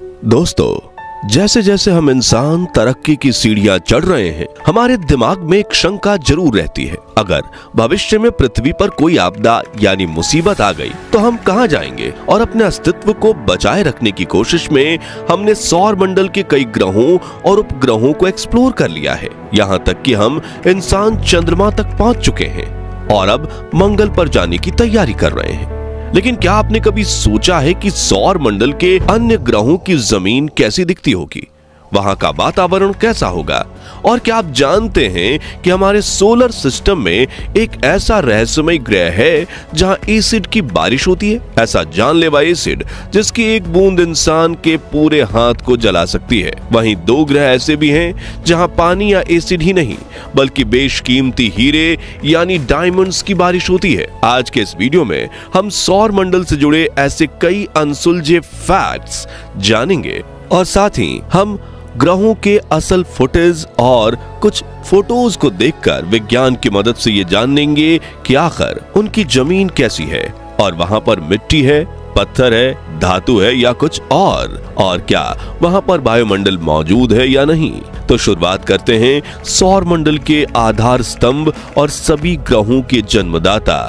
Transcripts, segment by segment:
दोस्तों, जैसे जैसे हम इंसान तरक्की की सीढ़ियां चढ़ रहे हैं, हमारे दिमाग में एक शंका जरूर रहती है। अगर भविष्य में पृथ्वी पर कोई आपदा यानी मुसीबत आ गई तो हम कहां जाएंगे? और अपने अस्तित्व को बचाए रखने की कोशिश में हमने सौर मंडल के कई ग्रहों और उपग्रहों को एक्सप्लोर कर लिया है। यहाँ तक कि हम इंसान चंद्रमा तक पहुंच चुके हैं और अब मंगल पर जाने की तैयारी कर रहे हैं। लेकिन क्या आपने कभी सोचा है कि सौर मंडल के अन्य ग्रहों की जमीन कैसी दिखती होगी? वहां का वातावरण कैसा होगा? और क्या आप जानते हैं कि हमारे सोलर सिस्टम में एक ऐसा रहस्यमय ग्रह है जहां एसिड की बारिश होती है, ऐसा जानलेवा एसिड जिसकी एक बूंद इंसान के पूरे हाथ को जला सकती है। वहीं दो ग्रह ऐसे भी हैं जहां पानी या एसिड ही नहीं बल्कि बेशकीमती हीरे यानी डायमंड्स की बारिश होती है। आज के इस वीडियो में हम सौर मंडल से जुड़े ऐसे कई अनसुलझे फैक्ट्स जानेंगे और साथ ही हम ग्रहों के असल फुटेज और कुछ फोटोज को देखकर विज्ञान की मदद से ये जानेंगे कि आखिर उनकी जमीन कैसी है और वहां पर मिट्टी है, पत्थर है, धातु है या कुछ और क्या वहां पर वायुमंडल मौजूद है या नहीं। तो शुरुआत करते हैं सौर मंडल के आधार स्तंभ और सभी ग्रहों के जन्मदाता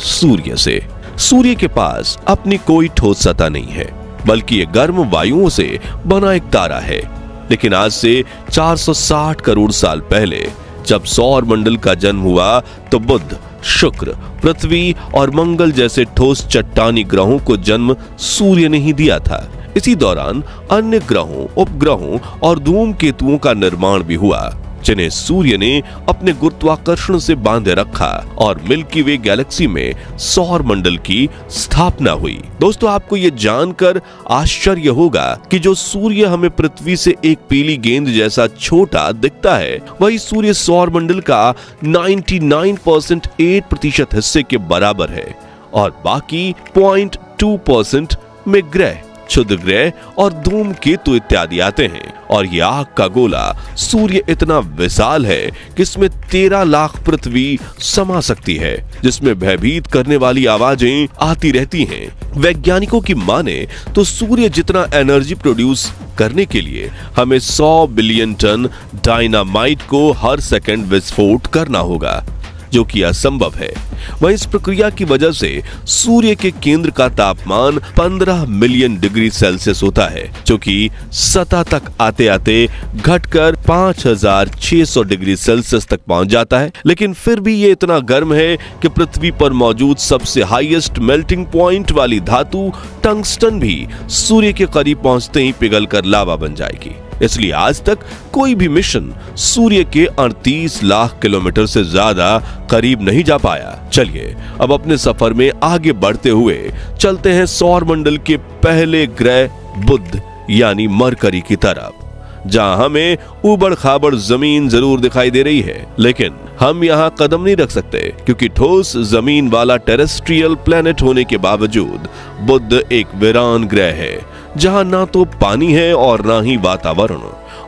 सूर्य से। सूर्य के पास अपनी कोई ठोस सतह नहीं है, बल्कि ये गर्म वायुओं से बना एक तारा है। लेकिन आज से 460 करोड़ साल पहले जब सौर मंडल का जन्म हुआ तो बुध, शुक्र, पृथ्वी और मंगल जैसे ठोस चट्टानी ग्रहों को जन्म सूर्य ने ही दिया था। इसी दौरान अन्य ग्रहों, उपग्रहों और धूमकेतुओं का निर्माण भी हुआ जिन्हें सूर्य ने अपने गुरुत्वाकर्षण से बांधे रखा और मिल्की वे गैलेक्सी में सौर मंडल की स्थापना हुई। दोस्तों, आपको ये जानकर आश्चर्य होगा कि जो सूर्य हमें पृथ्वी से एक पीली गेंद जैसा छोटा दिखता है, वही सूर्य सौर मंडल का 99.8% हिस्से के बराबर है और बाकी 0.2% में ग्रह, क्षुद्र ग्रह और धूमकेतु इत्यादि आते हैं। और ये आग का गोला सूर्य इतना विशाल है कि इसमें 13 लाख पृथ्वी समा सकती है, जिसमें भयभीत करने वाली आवाजें आती रहती हैं। वैज्ञानिकों की माने तो सूर्य जितना एनर्जी प्रोड्यूस करने के लिए हमें 100 बिलियन टन डायनामाइट को हर सेकंड विस्फोट करना होगा, जो कि असंभव है। वहीं इस प्रक्रिया की वजह से सूर्य के केंद्र का तापमान 15 मिलियन डिग्री सेल्सियस होता है, जो कि सतह तक आते आते घटकर 5600 डिग्री सेल्सियस तक पहुंच जाता है। लेकिन फिर भी ये इतना गर्म है कि पृथ्वी पर मौजूद सबसे हाईएस्ट मेल्टिंग पॉइंट वाली धातु टंगस्टन भी सूर्य के करीब पहुंचते ही पिघलकर लावा बन जाएगी। इसलिए आज तक कोई भी मिशन सूर्य के 38 लाख किलोमीटर से ज्यादा करीब नहीं जा पाया। चलिए अब अपने सफर में आगे बढ़ते हुए चलते हैं सौर मंडल के पहले ग्रह बुध यानी मरकरी की तरफ, जहां हमें उबड़ खाबड़ जमीन जरूर दिखाई दे रही है, लेकिन हम यहाँ कदम नहीं रख सकते क्योंकि ठोस जमीन वाला टेरेस्ट्रियल प्लेनेट होने के बावजूद बुध एक वीरान ग्रह है, जहां ना तो पानी है और ना ही वातावरण।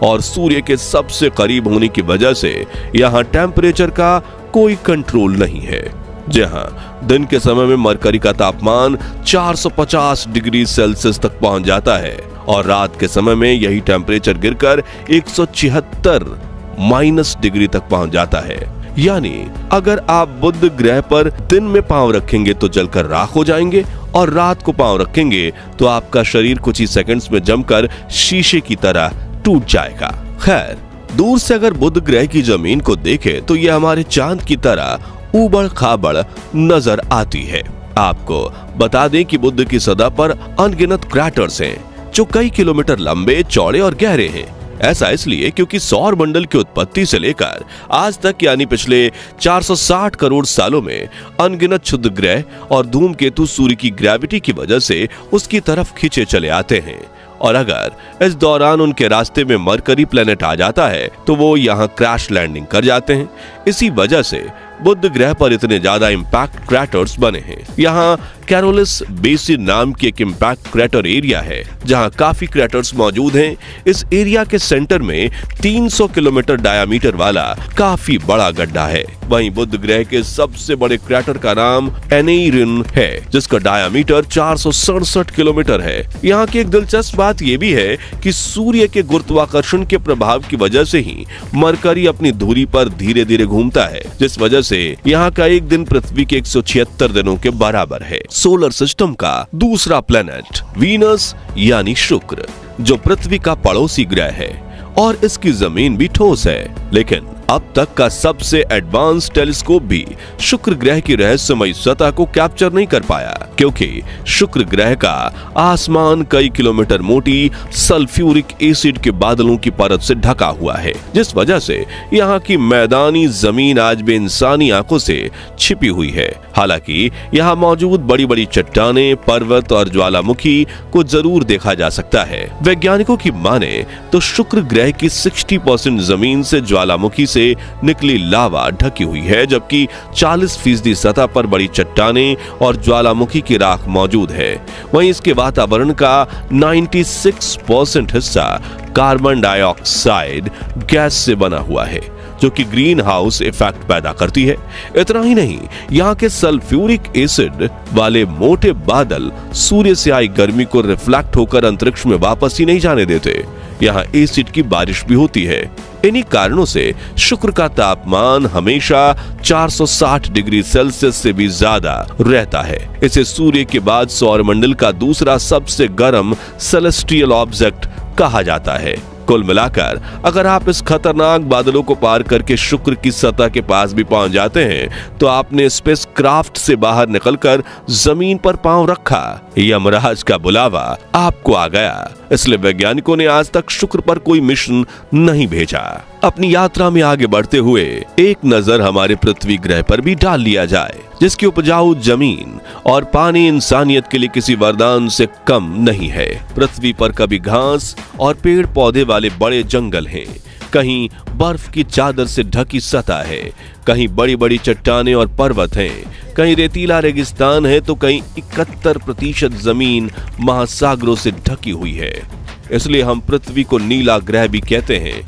और सूर्य के सबसे करीब होने की वजह से यहाँ टेम्परेचर का कोई कंट्रोल नहीं है। जहां दिन के समय में मरकरी का तापमान 450 डिग्री सेल्सियस तक पहुंच जाता है और रात के समय में यही टेम्परेचर गिरकर 176 डिग्री तक पहुंच जाता है। यानी अगर आप बुध ग्रह पर दिन में पांव रखेंगे तो जलकर राख हो जाएंगे और रात को पांव रखेंगे तो आपका शरीर कुछ ही सेकंड्स में जमकर शीशे की तरह टूट जाएगा। खैर, दूर से अगर बुध ग्रह की जमीन को देखें तो यह हमारे चांद की तरह उबड़ खाबड़ नजर आती है। आपको बता दें कि बुध की सतह पर अनगिनत क्रैटर्स हैं जो कई किलोमीटर लंबे, चौड़े और गहरे हैं। ऐसा इसलिए क्योंकि सौर मंडल की उत्पत्ति से लेकर आज तक यानी पिछले 460 करोड़ सालों में अनगिनत क्षुद्र ग्रह और धूमकेतु सूर्य की ग्रेविटी की वजह से उसकी तरफ खींचे चले आते हैं। और अगर इस दौरान उनके रास्ते में मरकरी प्लेनेट आ जाता है तो वो यहाँ क्रैश लैंडिंग कर जाते हैं। इसी वजह से बुध ग्रह पर इतने ज्यादा इंपैक्ट क्रैटर्स बने हैं। यहाँ कैरोलिस बेसिन नाम की एक इम्पैक्ट क्रैटर एरिया है जहां काफी क्रैटर्स मौजूद हैं। इस एरिया के सेंटर में 300 किलोमीटर डायामीटर वाला काफी बड़ा गड्ढा है। वहीं बुध ग्रह के सबसे बड़े क्रैटर का नाम एनेरिन है जिसका डायामीटर 467 किलोमीटर है। यहाँ की एक दिलचस्प बात यह भी है कि सूर्य के गुरुत्वाकर्षण के प्रभाव की वजह से ही मरकरी अपनी धुरी पर धीरे धीरे घूमता है, जिस वजह से यहाँ का एक दिन पृथ्वी के 176 दिनों के बराबर है। सोलर सिस्टम का दूसरा प्लेनेट वीनस यानी शुक्र, जो पृथ्वी का पड़ोसी ग्रह है और इसकी जमीन भी ठोस है, लेकिन अब तक का सबसे एडवांस टेलीस्कोप भी शुक्र ग्रह की रहस्यमयी सतह को कैप्चर नहीं कर पाया, क्योंकि शुक्र ग्रह का आसमान कई किलोमीटर मोटी सल्फ्यूरिक एसिड के बादलों की परत से ढका हुआ है, जिस वजह से यहाँ की मैदानी जमीन आज भी इंसानी आंखों से छिपी हुई है। हालांकि यहाँ मौजूद बड़ी बड़ी चट्टानें, पर्वत और ज्वालामुखी को जरूर देखा जा सकता है। वैज्ञानिकों की माने तो शुक्र ग्रह की 60% जमीन से ज्वालामुखी से निकली लावा ढकी हुई है, जबकि 40% सतह पर बड़ी चट्टानें और ज्वालामुखी की राख मौजूद है। वहीं इसके वातावरण का 96% हिस्सा कार्बन डाइऑक्साइड गैस से बना हुआ है, जो कि ग्रीन हाउस इफेक्ट पैदा करती है। इतना ही नहीं, यहाँ के सल्फ्यूरिक एसिड वाले मोटे बादल सूर्य से आई गर्मी को रिफ्लेक्ट होकर अंतरिक्ष में वापस ही नहीं जाने देते। यहाँ एसिड की बारिश भी होती है। इन्हीं कारणों से शुक्र का तापमान हमेशा 460 डिग्री सेल्सियस से भी ज्यादा रहता है। इसे सूर्य के बाद सौरमंडल का दूसरा सबसे गर्म सेलेस्टियल ऑब्जेक्ट कहा जाता है। कुल मिलाकर अगर आप इस खतरनाक बादलों को पार करके शुक्र की सतह के पास भी पहुंच जाते हैं तो आपने स्पेसक्राफ्ट से बाहर निकलकर जमीन पर पांव रखा। यमराज का बुलावा आपको आ गया। इसलिए वैज्ञानिकों ने आज तक शुक्र पर कोई मिशन नहीं भेजा। अपनी यात्रा में आगे बढ़ते हुए एक नजर हमारे पृथ्वी ग्रह पर भी डाल लिया जाए, जिसकी उपजाऊ जमीन और पानी इंसानियत के लिए किसी वरदान से कम नहीं है। पृथ्वी पर कभी घास और पेड़ पौधे वाले बड़े जंगल हैं, कहीं बर्फ की चादर से ढकी सतह है, कहीं बड़ी बड़ी चट्टानें और पर्वत हैं, कहीं रेतीला रेगिस्तान है तो कहीं 71% जमीन महासागरों से ढकी हुई है। इसलिए हम पृथ्वी को नीला ग्रह भी कहते हैं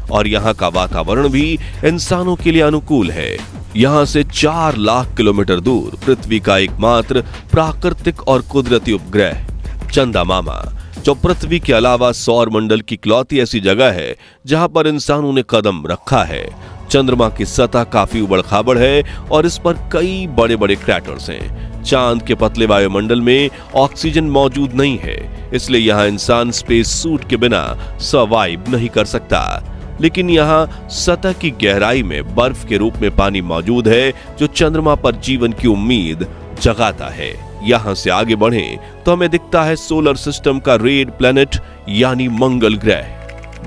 और यहाँ का वातावरण भी इंसानों के लिए अनुकूल है। यहाँ से 4 लाख किलोमीटर दूर पृथ्वी का एकमात्र प्राकृतिक और कुदरती उपग्रह चंद्रमा, जो पृथ्वी के अलावा सौर मंडल की इकलौती ऐसी जगह है जहां पर इंसानों ने कदम रखा है। चंद्रमा की सतह काफी उबड़-खाबड़ है और इस पर कई बड़े बड़े क्रैटर्स हैं। चांद के पतले वायुमंडल में ऑक्सीजन मौजूद नहीं है, इसलिए यहाँ इंसान स्पेस सूट के बिना सर्वाइव नहीं कर सकता। लेकिन यहाँ सतह की गहराई में बर्फ के रूप में पानी मौजूद है, जो चंद्रमा पर जीवन की उम्मीद जगाता है। यहाँ से आगे बढ़ें तो हमें दिखता है सोलर सिस्टम का रेड प्लेनेट यानी मंगल ग्रह,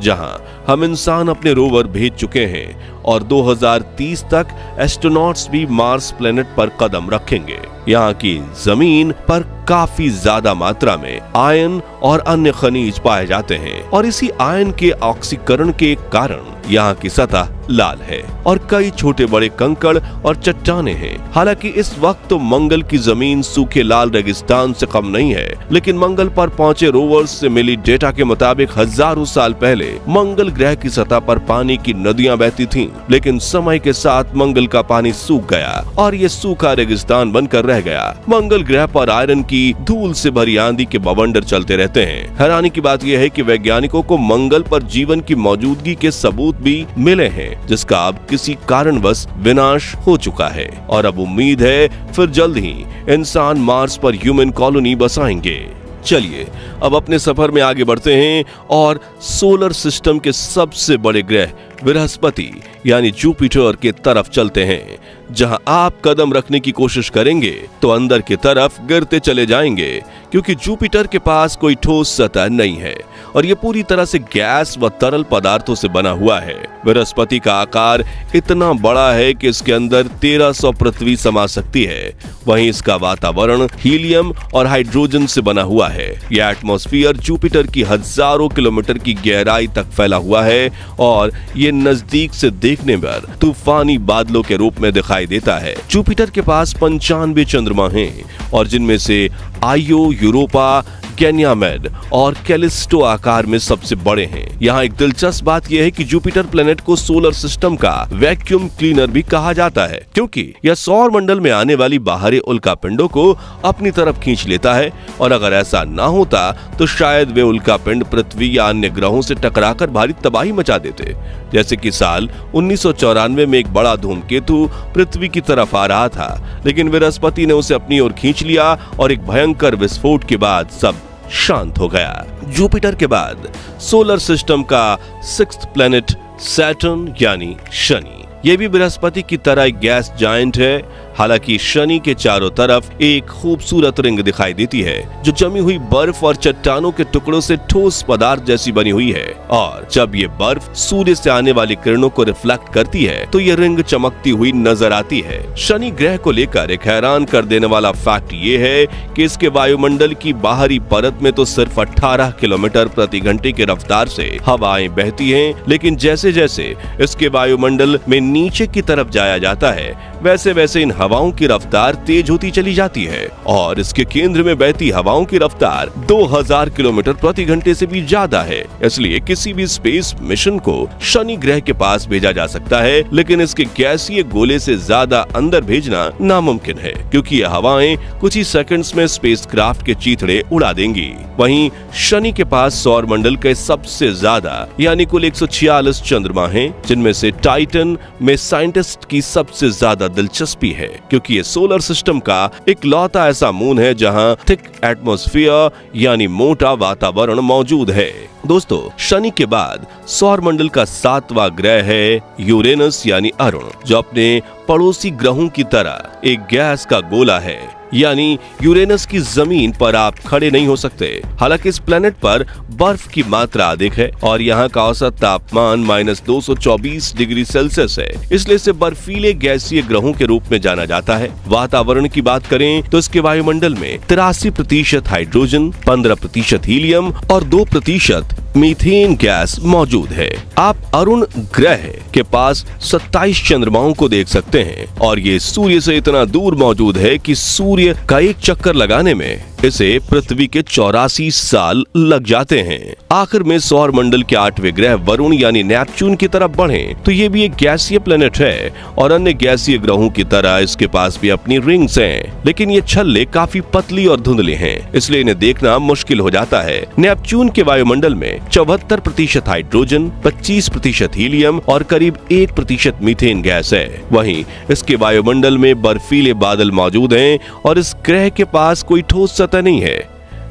जहां हम इंसान अपने रोवर भेज चुके हैं और 2030 तक एस्ट्रोनॉट्स भी मार्स प्लेनेट पर कदम रखेंगे। यहाँ की जमीन पर काफी ज्यादा मात्रा में आयन और अन्य खनिज पाए जाते हैं और इसी आयन के ऑक्सीकरण के कारण यहाँ की सतह लाल है और कई छोटे बड़े कंकड़ और चट्टानें हैं। हालांकि इस वक्त तो मंगल की जमीन सूखे लाल रेगिस्तान से कम नहीं है, लेकिन मंगल पर पहुंचे रोवर्स से मिली डेटा के मुताबिक हजारों साल पहले मंगल ग्रह की सतह पर पानी की नदियां बहती थीं, लेकिन समय के साथ मंगल का पानी सूख गया और ये सूखा रेगिस्तान बनकर रह गया। मंगल ग्रह पर आयरन की धूल से भरी आंधी के बवंडर चलते रहते हैं। हैरानी की बात यह है कि वैज्ञानिकों को मंगल पर जीवन की मौजूदगी के सबूत भी मिले हैं, जिसका अब किसी कारणवश विनाश हो चुका है और अब उम्मीद है फिर जल्द ही इंसान मार्स पर ह्यूमन कॉलोनी बसाएंगे। चलिए अब अपने सफर में आगे बढ़ते हैं और सोलर सिस्टम के सबसे बड़े ग्रह बृहस्पति यानी जुपिटर के तरफ चलते हैं, जहां आप कदम रखने की कोशिश करेंगे तो अंदर की तरफ गिरते चले जाएंगे, क्योंकि जुपिटर के पास कोई ठोस सतह नहीं है और ये पूरी तरह से गैस व तरल पदार्थों से बना हुआ है। बृहस्पति का आकार इतना बड़ा है कि इसके अंदर 1300 पृथ्वी समा सकती है। वहीं इसका वातावरण हीलियम और हाइड्रोजन से बना हुआ है। यह एटमॉस्फेयर जुपिटर की हजारों किलोमीटर की गहराई तक फैला हुआ है और ये नजदीक से देखने पर तूफानी बादलों के रूप में दिखाई देता है। जुपिटर के पास 95 चंद्रमा हैं और जिनमें से आयो, यूरोपा, गैनिमेड और कैलिस्टो आकार में सबसे बड़े हैं। यहाँ एक दिलचस्प बात यह है कि जुपिटर प्लेनेट को सोलर सिस्टम का वैक्यूम क्लीनर भी कहा जाता है, क्योंकि यह सौर मंडल में आने वाली बाहरी उल्कापिंडों को अपनी तरफ खींच लेता है और अगर ऐसा ना होता तो शायद वे उल्कापिंड पृथ्वी या अन्य ग्रहों से टकराकर भारी तबाही मचा देते। जैसे कि साल 1994 में एक बड़ा धूमकेतु पृथ्वी की तरफ आ रहा था, लेकिन बृहस्पति ने उसे अपनी ओर खींच लिया और एक भयंकर विस्फोट के बाद सब शांत हो गया। जुपिटर के बाद सोलर सिस्टम का 6th प्लैनेट सैटर्न यानी शनि। यह भी बृहस्पति की तरह एक गैस जायंट है। हालांकि शनि के चारों तरफ एक खूबसूरत रिंग दिखाई देती है जो जमी हुई बर्फ और चट्टानों के टुकड़ों से ठोस पदार्थ जैसी बनी हुई है और जब ये बर्फ सूर्य से आने वाली किरणों को रिफ्लेक्ट करती है तो ये रिंग चमकती हुई नजर आती है। शनि ग्रह को लेकर एक हैरान कर देने वाला फैक्ट ये है कि इसके वायुमंडल की बाहरी परत में तो सिर्फ 18 किलोमीटर प्रति घंटे की रफ्तार से हवाएं बहती हैं, लेकिन जैसे जैसे इसके वायुमंडल में नीचे की तरफ जाया जाता है वैसे वैसे इन हवाओं की रफ्तार तेज होती चली जाती है और इसके केंद्र में बहती हवाओं की रफ्तार 2000 किलोमीटर प्रति घंटे से भी ज्यादा है। इसलिए किसी भी स्पेस मिशन को शनि ग्रह के पास भेजा जा सकता है, लेकिन इसके गैसीय गोले से ज्यादा अंदर भेजना नामुमकिन है, क्योंकि ये हवाएं कुछ ही सेकंड्स में स्पेसक्राफ्ट के चीथड़े उड़ा देंगी। वहीं शनि के पास सौर मंडल के सबसे ज्यादा यानी कुल 146 चंद्रमा हैं, जिनमें से टाइटन में साइंटिस्ट की सबसे ज्यादा दिलचस्पी है, क्योंकि ये सोलर सिस्टम का इकलौता ऐसा मून है जहां थिक एटमॉस्फेयर यानी मोटा वातावरण मौजूद है। दोस्तों, शनि के बाद सौर मंडल का 7वां ग्रह है यूरेनस यानी अरुण, जो अपने पड़ोसी ग्रहों की तरह एक गैस का गोला है। यानी यूरेनस की जमीन पर आप खड़े नहीं हो सकते। हालांकि इस प्लेनेट पर बर्फ की मात्रा अधिक है और यहाँ का औसत तापमान -224 डिग्री सेल्सियस है, इसलिए इसे बर्फीले गैसीय ग्रहों के रूप में जाना जाता है। वातावरण की बात करें तो इसके वायुमंडल में 83% हाइड्रोजन, 15% हीलियम और 2% मीथेन गैस मौजूद है। आप अरुण ग्रह के पास 27 चंद्रमाओं को देख सकते हैं और ये सूर्य से इतना दूर मौजूद है कि सूर्य का एक चक्कर लगाने में इसे पृथ्वी के 84 साल लग जाते हैं। आखिर में सौर मंडल के 8वें ग्रह वरुण यानी नेपच्यून की तरफ बढ़ें तो ये भी एक गैसीय प्लेनेट है और अन्य गैसीय ग्रहों की तरह इसके पास भी अपनी रिंग्स हैं, लेकिन ये छल्ले काफी पतली और धुंधली हैं, इसलिए इन्हें देखना मुश्किल हो जाता है। नेपच्यून के वायुमंडल में 74% हाइड्रोजन, 25% हीलियम और करीब 1% मीथेन गैस है। वहीं इसके वायुमंडल में बर्फीले बादल मौजूद हैं और इस ग्रह के पास कोई ठोस सतह नहीं है।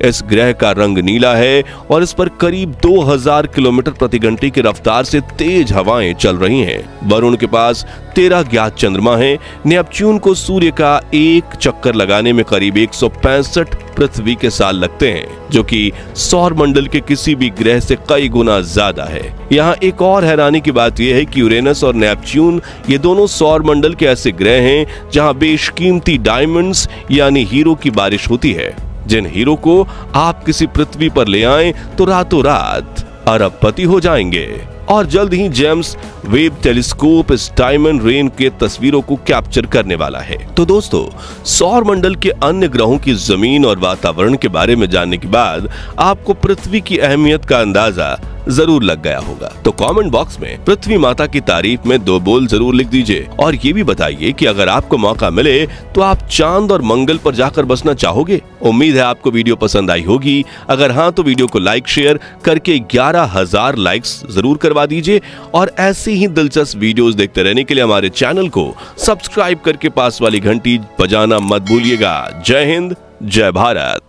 इस ग्रह का रंग नीला है और इस पर करीब 2000 किलोमीटर प्रति घंटे की रफ्तार से तेज हवाएं चल रही हैं। वरुण के पास 13 ज्ञात चंद्रमा हैं। नेपच्यून को सूर्य का एक चक्कर लगाने में करीब 165 पृथ्वी के साल लगते हैं, जो कि सौर मंडल के किसी भी ग्रह से कई गुना ज्यादा है। यहाँ एक और हैरानी की बात यह है कि यूरेनस और नेपच्यून ये दोनों सौर मंडल के ऐसे ग्रह हैं जहाँ बेशकीमती डायमंड्स यानी हीरो की बारिश होती है। जिन हीरो को आप किसी पृथ्वी पर ले आएं तो रातों रात अरबपति हो जाएंगे। और जल्द ही जेम्स वेब टेलीस्कोप इस डायमंड रेन के तस्वीरों को कैप्चर करने वाला है। तो दोस्तों, सौर मंडल के अन्य ग्रहों की जमीन और वातावरण के बारे में जानने के बाद आपको पृथ्वी की अहमियत का अंदाजा जरूर लग गया होगा। तो कमेंट बॉक्स में पृथ्वी माता की तारीफ में 2 बोल जरूर लिख दीजिए और ये भी बताइए कि अगर आपको मौका मिले तो आप चांद और मंगल पर जाकर बसना चाहोगे। उम्मीद है आपको वीडियो पसंद आई होगी। अगर हाँ तो वीडियो को लाइक शेयर करके 11,000 लाइक्स जरूर करवा दीजिए और ऐसी ही दिलचस्प वीडियोस देखते रहने के लिए हमारे चैनल को सब्सक्राइब करके पास वाली घंटी बजाना मत भूलिएगा। जय हिंद, जय भारत।